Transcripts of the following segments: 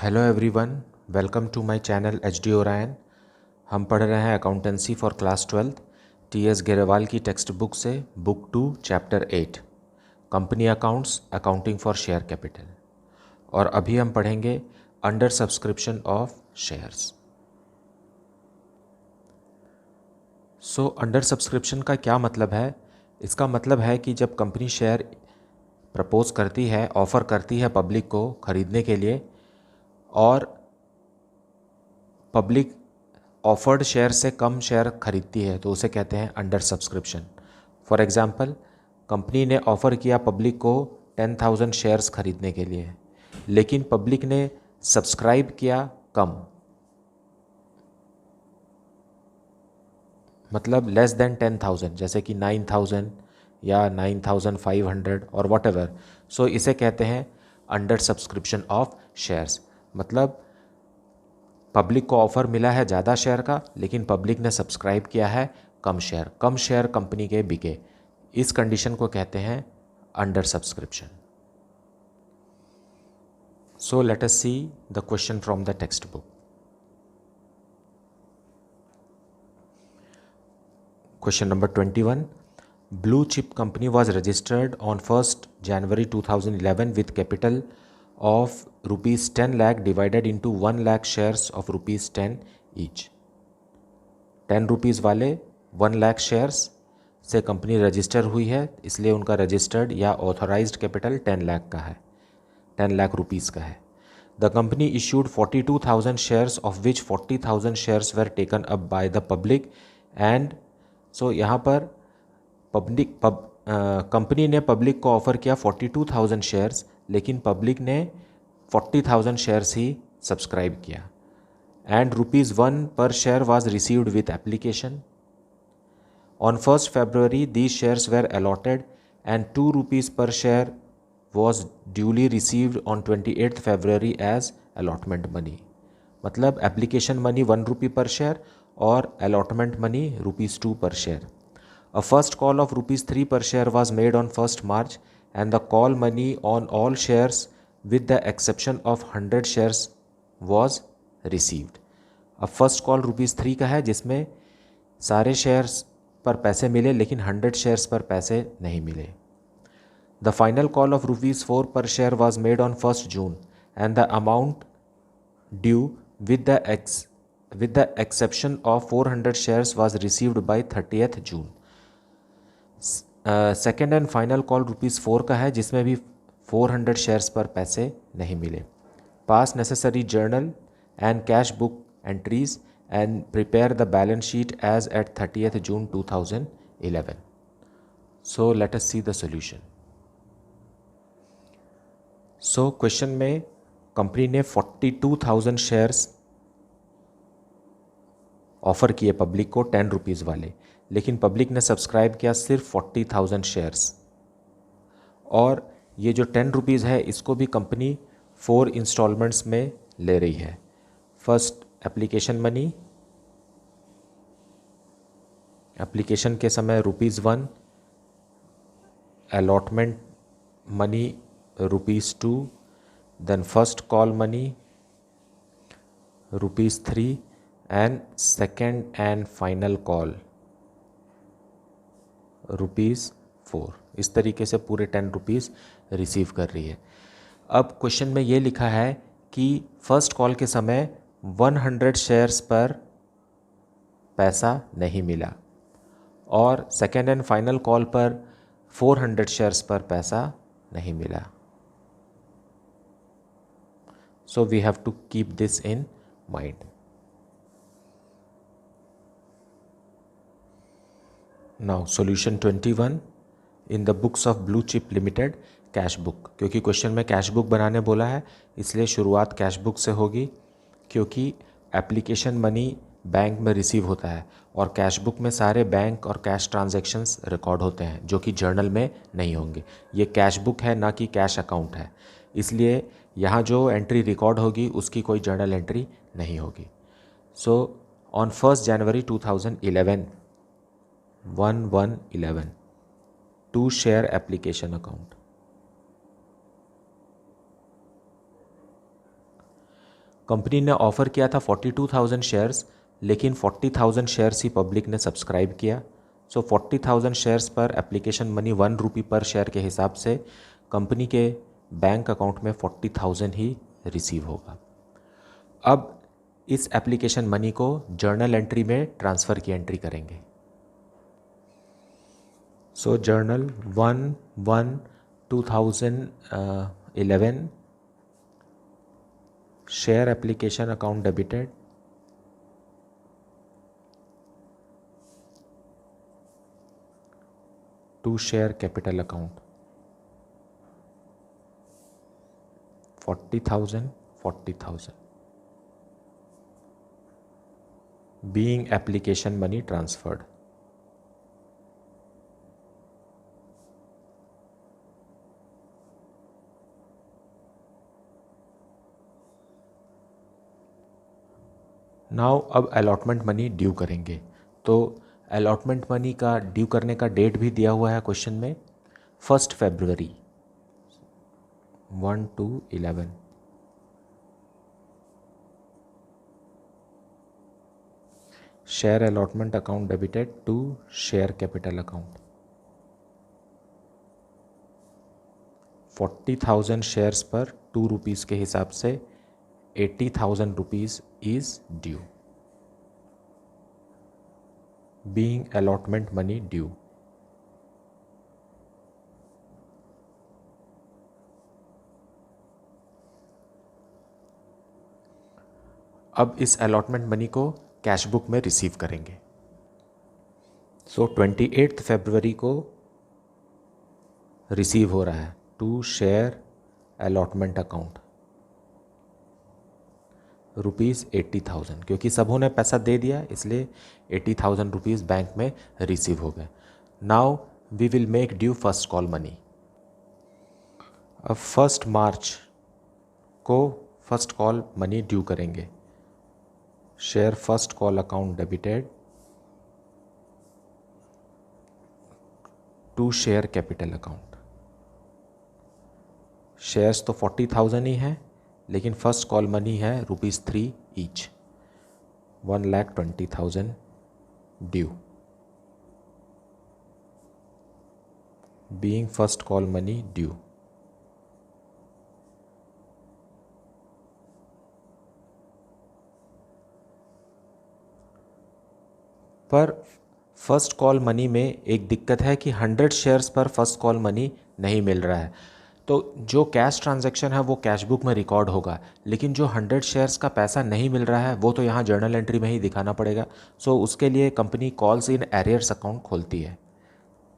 Hello everyone, welcome to my channel HD Orion. हम पढ़ रहे हैं accountancy for class 12 TS Grewal की टेक्स्ट बुक से book 2 chapter 8 company accounts accounting for share capital. और अभी हम पढ़ेंगे under subscription of shares. So under subscription का क्या मतलब है? इसका मतलब है कि जब कंपनी शेयर प्रपोज करती है, ऑफ़र करती है पब्लिक को ख़रीदने के लिए और पब्लिक ऑफर्ड शेयर से कम शेयर खरीदती है तो उसे कहते हैं under subscription. For example, company ने ऑफ़र किया पब्लिक को 10,000 शेयर्स खरीदने के लिए, लेकिन पब्लिक ने सब्सक्राइब किया कम, मतलब लेस देन 10,000, जैसे कि 9,000 या 9,500 और वॉट एवर। सो इसे कहते हैं अंडर सब्सक्रिप्शन ऑफ शेयर्स। मतलब पब्लिक को ऑफ़र मिला है ज़्यादा शेयर का, लेकिन पब्लिक ने सब्सक्राइब किया है कम शेयर कंपनी के बिके। इस कंडीशन को कहते हैं under subscription. So let us see the question from the text book. Question number 21, blue chip company was registered on 1 January 2011 with capital of rupees 10 lakh divided into 1 lakh shares of rupees 10 each। 10 rupees वाले 1 lakh shares से company register हुई है, इसलिए उनका registered या authorised capital 10 lakh का है, 10 lakh rupees का है। The company issued 42,000 shares of which 40,000 shares where taken up by the public and so यहाँ पर कंपनी ने पब्लिक को ऑफ़र किया 42,000 शेयर्स, लेकिन पब्लिक ने 40,000 शेयर्स ही सब्सक्राइब किया। And ₹1 per share was received with application. On 1st February, these shares were allotted and ₹2 per share was duly received on 28th February as allotment money। मतलब application money ₹1 per share और allotment money ₹2 per share। A first call of ₹3 per share was made on 1st March and the call money on all shares with the exception of 100 shares was received। अब first call ₹3 का है, जिसमें सारे shares पर पैसे मिले लेकिन 100 shares पर पैसे नहीं मिले। द फाइनल कॉल ऑफ ₹4 पर share was made on 1st June and the amount due with the exception of 400 shares was received by 30th June। Second and final call ₹4 का है, जिसमें भी 400 शेयर्स पर पैसे नहीं मिले। पास necessary journal and cash book entries and prepare the balance sheet as at 30th June 2011। So let us see the solution। So question में company ने 42,000 शेयर्स ऑफ़र किए पब्लिक को 10 रुपीज़ वाले, लेकिन पब्लिक ने सब्सक्राइब किया सिर्फ 40,000 शेयर्स। और ये जो 10 रुपीज़ है इसको भी कंपनी 4 इंस्टॉलमेंट्स में ले रही है। फर्स्ट एप्लीकेशन मनी, एप्लीकेशन के समय ₹1, allotment money ₹2, then first call money ₹3 and second and final call ₹4। इस तरीके से पूरे 10 रुपीज़ रिसीव कर रही है। अब क्वेश्चन में ये लिखा है कि फर्स्ट कॉल के समय 100 शेयर्स पर पैसा नहीं मिला और सेकेंड एंड फाइनल कॉल पर 400 शेयर्स पर पैसा नहीं मिला। So we have to keep this in mind. Now solution 21 in the books of blue chip limited cash book. क्योंकि क्वेश्चन में कैश बुक बनाने बोला है, इसलिए शुरुआत कैश बुक से होगी, क्योंकि एप्लीकेशन मनी बैंक में रिसीव होता है और कैश बुक में सारे बैंक और कैश ट्रांजैक्शंस रिकॉर्ड होते हैं जो कि जर्नल में नहीं होंगे। ये कैश बुक है, ना कि कैश अकाउंट है, इसलिए यहाँ जो एंट्री रिकॉर्ड होगी उसकी कोई जर्नल एंट्री नहीं होगी। So on 1 January 2011 1111 to share application account. Company ने ऑफ़र किया था 42,000 शेयर्स, लेकिन 40,000 शेयर्स ही पब्लिक ने सब्सक्राइब किया। सो 40,000 शेयर्स पर एप्लीकेशन मनी 1 रुपी पर शेयर के हिसाब से कंपनी के बैंक अकाउंट में 40,000 ही रिसीव होगा। अब इस एप्लीकेशन मनी को जर्नल एंट्री में ट्रांसफ़र की एंट्री करेंगे। So journal 1/1/2011 share application account debited to share capital account 40,000 being application money transferred। Now अब अलॉटमेंट मनी ड्यू करेंगे। तो अलॉटमेंट मनी का ड्यू करने का डेट भी दिया हुआ है क्वेश्चन में, 1 फरवरी 1/2/11। Share allotment account debited to share capital account 40,000 shares पर 2 रुपीज़ के हिसाब से 80,000 rupees is due, being allotment money due. अब इस अलॉटमेंट मनी को कैश बुक में रिसीव करेंगे। सो 28 फरवरी को रिसीव हो रहा है टू शेयर अलॉटमेंट अकाउंट ₹80,000, क्योंकि सबों ने पैसा दे दिया इसलिए 80,000 रुपीज़ बैंक में रिसीव हो गए। Now we will make due first call money. अब 1 मार्च को फर्स्ट कॉल मनी ड्यू करेंगे। Share first call account debited to share capital account. Shares तो 40,000 ही हैं, लेकिन फर्स्ट कॉल मनी है ₹3 each, 1,20,000 due, being first call money due. पर first call money में एक दिक्कत है कि 100 शेयर्स पर फर्स्ट कॉल मनी नहीं मिल रहा है। तो जो कैश ट्रांजैक्शन है वो कैश बुक में रिकॉर्ड होगा, लेकिन जो 100 शेयर्स का पैसा नहीं मिल रहा है वो तो यहाँ जर्नल एंट्री में ही दिखाना पड़ेगा। सो उसके लिए company calls in arrears account खोलती है।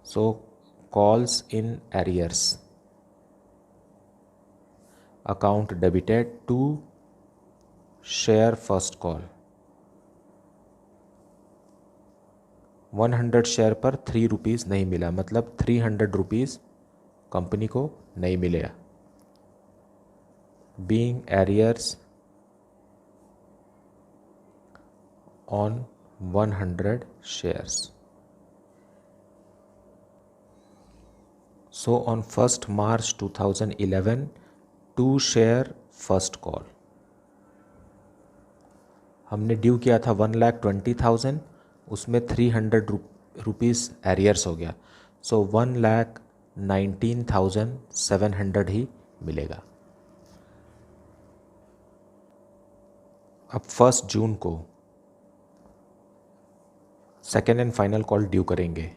So calls in arrears account debited to share first call 100 share पर 3 रुपीज़ नहीं मिला, मतलब 300 रुपीज़ कंपनी को नहीं मिलेगा, being arrears on 100 shares. So on 1 March 2011 to share first call हमने ड्यू किया था 1,20,000, उसमें 300 रुपीज़ एरियर्स हो गया। सो 1,19,700 ही मिलेगा। अब 1 जून को second and final call due करेंगे।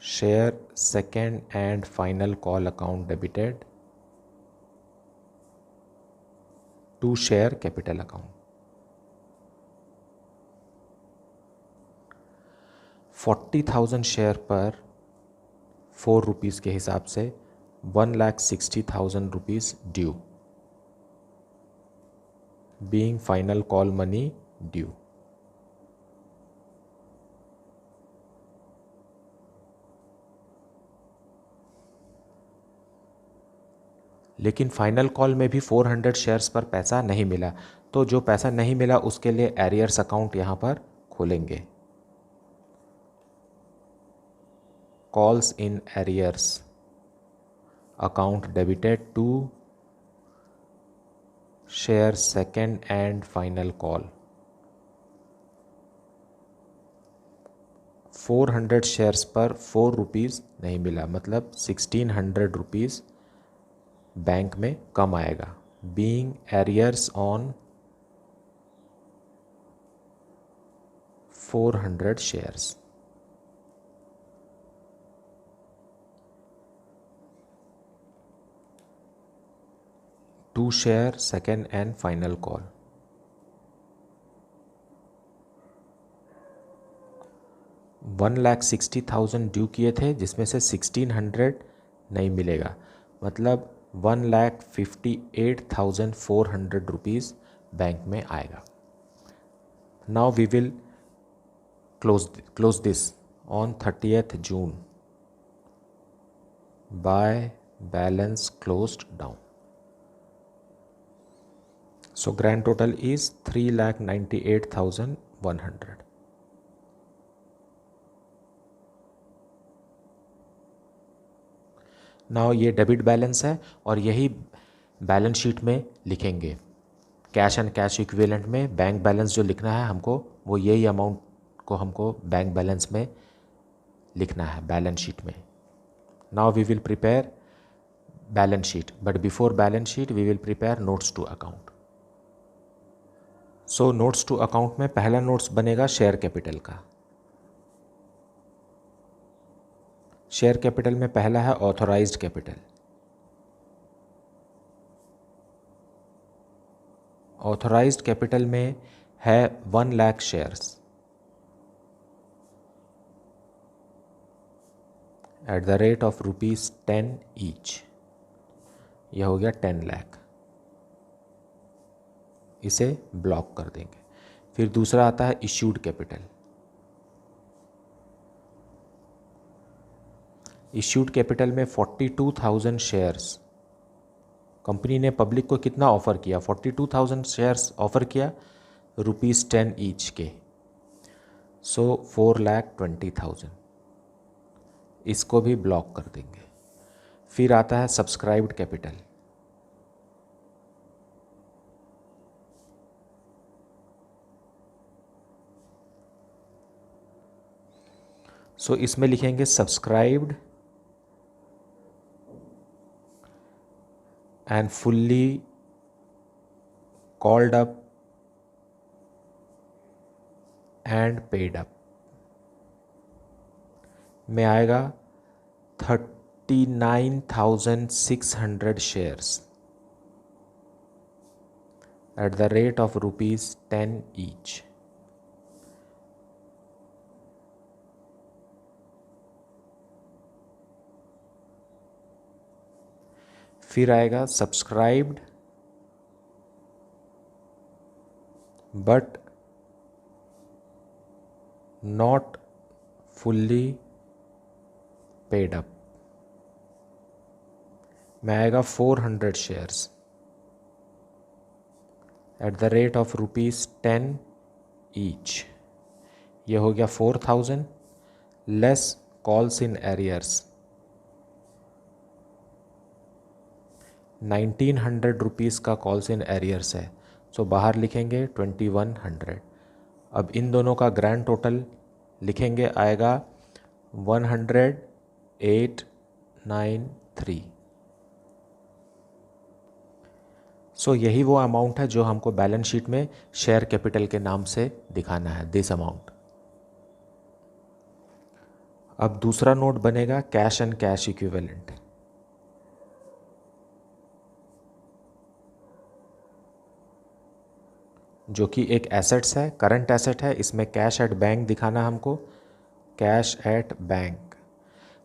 Share second and final call account debited to share capital account 40,000 share पर 4 रुपीज़ के हिसाब से 1,60,000 rupees due, being final call money due. लेकिन फाइनल कॉल में भी 400 शेयर्स पर पैसा नहीं मिला, तो जो पैसा नहीं मिला उसके लिए एरियर्स अकाउंट यहाँ पर खोलेंगे। Calls in arrears account debited to share second and final call. 400 shares पर 4 रुपीज़ नहीं मिला, मतलब 1600 रुपीज़ बैंक में कम आएगा। Being arrears on 400 shares. To share second and final call. $1,60,000 due किए थे, जिसमें से 1600 नहीं मिलेगा, मतलब 1,58,400 रुपीज़ बैंक में आएगा। Now we will close this on 30th June by balance closed down. So grand total is 3,98,100. Now ये डेबिट बैलेंस है और यही बैलेंस शीट में लिखेंगे। कैश एंड कैश इक्विवेलेंट में बैंक बैलेंस जो लिखना है हमको, वो यही अमाउंट को हमको बैंक बैलेंस में लिखना है, बैलेंस शीट में। Now we will prepare balance sheet, but before balance sheet we will prepare notes to account. So notes to account में पहला नोट्स बनेगा शेयर कैपिटल का। शेयर कैपिटल में पहला है ऑथोराइज्ड कैपिटल। ऑथोराइज्ड कैपिटल में है 1 lakh shares at the rate of ₹10 each. यह हो गया 10 लाख, इसे ब्लॉक कर देंगे। फिर दूसरा आता है इश्यूड कैपिटल। इश्यूड कैपिटल में 42,000 शेयर्स। कंपनी ने पब्लिक को कितना ऑफर किया? 42,000 शेयर्स ऑफर किया, ₹10 ईच के, सो 4,20,000, इसको भी ब्लॉक कर देंगे। फिर आता है सब्सक्राइब्ड कैपिटल। सो इसमें लिखेंगे subscribed and fully called up and paid up में आएगा 39,600 shares at the rate of ₹10 each। फिर आएगा subscribed but not fully paid up में आएगा 400 shares at the rate of ₹10 each. ये हो गया 4,000 less calls in arrears. 1,900 rupees का कॉल्स इन एरियर्स है, सो बाहर लिखेंगे 2,100। अब इन दोनों का ग्रैंड टोटल लिखेंगे, आएगा 108,93। सो यही वो अमाउंट है जो हमको बैलेंस शीट में शेयर कैपिटल के नाम से दिखाना है, दिस अमाउंट। अब दूसरा नोट बनेगा कैश एंड कैश इक्विवेलेंट। जो कि एक एसेट्स है, करंट एसेट है। इसमें कैश एट बैंक दिखाना हमको, कैश एट बैंक।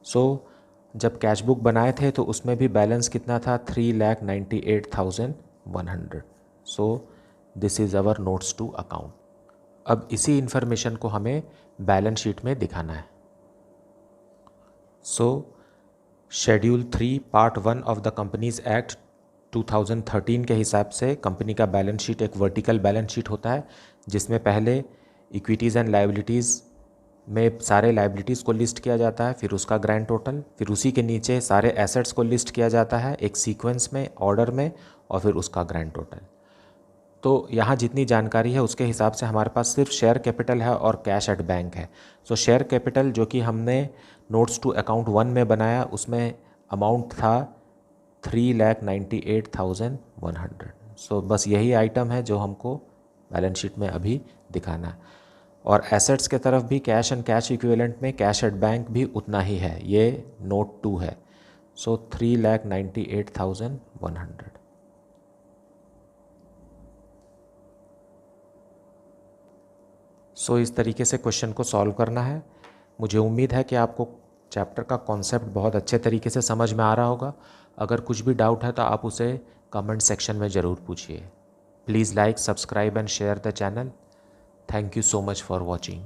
सो जब कैश बुक बनाए थे तो उसमें भी बैलेंस कितना था? 3,98,100। So this is our notes to account. अब इसी इंफॉर्मेशन को हमें बैलेंस शीट में दिखाना है। सो schedule 3 part 1 of the companies act 2013 के हिसाब से कंपनी का बैलेंस शीट एक वर्टिकल बैलेंस शीट होता है, जिसमें पहले इक्विटीज़ एंड लायबिलिटीज़ में सारे लायबिलिटीज़ को लिस्ट किया जाता है, फिर उसका ग्रैंड टोटल, फिर उसी के नीचे सारे एसेट्स को लिस्ट किया जाता है एक सीक्वेंस में, ऑर्डर में, और फिर उसका ग्रैंड टोटल। तो यहाँ जितनी जानकारी है उसके हिसाब से हमारे पास सिर्फ शेयर कैपिटल है और कैश एट बैंक है। सो शेयर कैपिटल जो कि हमने नोट्स टू अकाउंट 1 में बनाया, उसमें अमाउंट था 3,98,100। सो बस यही आइटम है जो हमको बैलेंस शीट में अभी दिखाना है। और एसेट्स के तरफ भी कैश एंड कैश इक्विवेलेंट में कैश एट बैंक भी उतना ही है, ये नोट 2 है। सो 3,98,100। सो इस तरीके से क्वेश्चन को सॉल्व करना है। मुझे उम्मीद है कि आपको चैप्टर का कॉन्सेप्ट बहुत अच्छे तरीके से समझ में आ रहा होगा। अगर कुछ भी डाउट है तो आप उसे कमेंट सेक्शन में ज़रूर पूछिए। Please like, subscribe and share the channel. Thank you so much for watching.